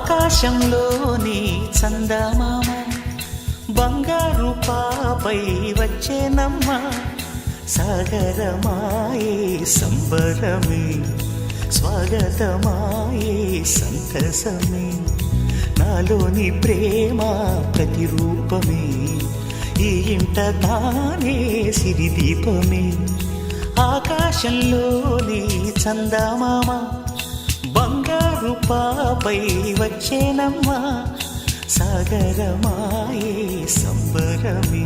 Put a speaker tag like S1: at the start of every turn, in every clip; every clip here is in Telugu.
S1: ఆకాశంలోని చందమామ బంగారు పాపై వచ్చేనమ్మ సాగరమాయే సంబరమే స్వాగతమాయే సంతసమే నాలోని ప్రేమ ప్రతిరూపమే ఈ ఇంట తానే సిరిదీపమే ఆకాశంలోని చందమామ బంగారు పాపై వచ్చేనమ్మా సాగరమాయే సంబరమే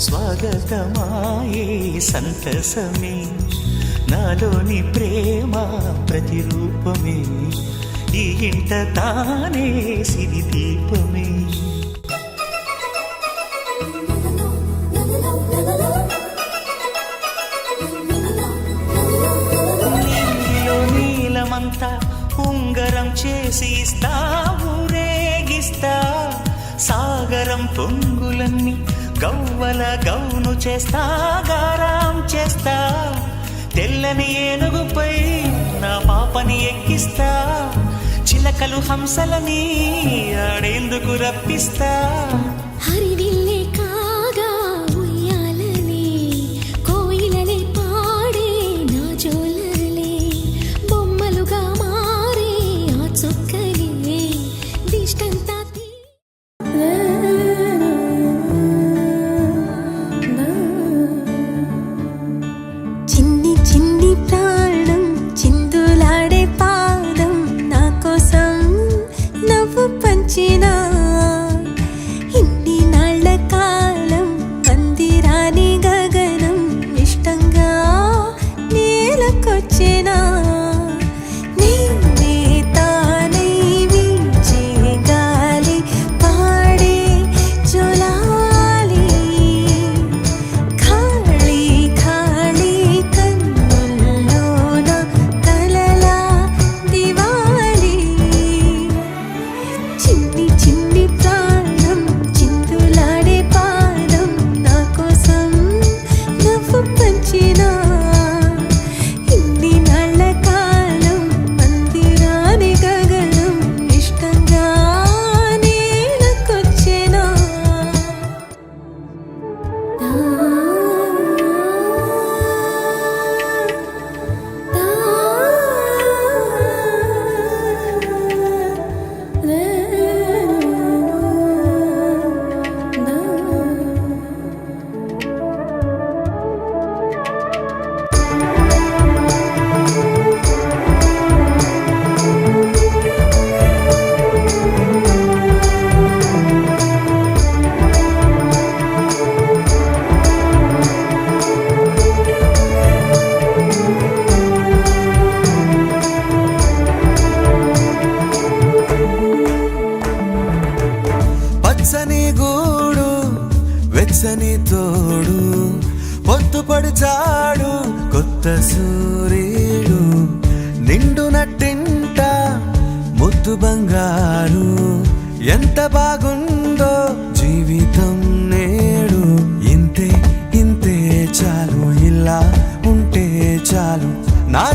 S1: స్వాగతమాయే సంతసమే నాలోని ప్రేమ ప్రతిరూపమే ఈ ఇంట తానే సిరిదీపమే నీలమంతా ఉంగరం చేసి ఇస్తా ఊరేగిస్తా సాగరం పొంగులన్నీ గవ్వల గౌను చేస్తా గారాం చేస్తా తెల్లని ఏనుగుపై నా పాపని ఎక్కిస్తా చిలకలు హంసలని ఆడేందుకు రప్పిస్తా
S2: హరివిల్లే కాగా ఉయ్యాలలే కోయిలలే పాడే నా జోలలే బొమ్మలుగా మారే ఆ చుక్కలే దిష్టంతా చిన్ని చిన్ని ప్రాణం చిందులాడే పాదం నా కోసం నవ్వు పంచినా ఇన్ని నాళ్ల కాలం పందిరాని గగనం ఇష్టంగా నేలకొచ్చినా నేనే తానై వీచే గాలి పాడే జోలాలి ఖాళీ ఖాళీ కన్నుల్లోన కలలా దివాలి చిన్ని చిన్ని ప్రాణం చిందులాడే పాదం నా కోసం నవ్వు పంచినా ఇన్ని నాళ్ల కాలం మందిరాని గగనం ఇష్టంగా నేలకొచ్చెనా
S3: పచ్చని గూడు వెచ్చని తోడు పొద్దుపడి చాడు కొత్త సూర్యుడు నిండు నట్టింట ముద్దు బంగారు ఎంత బాగుందో జీవితం నేడు ఇంతే ఇంతే చాలు ఇలా ఉంటే చాలు నా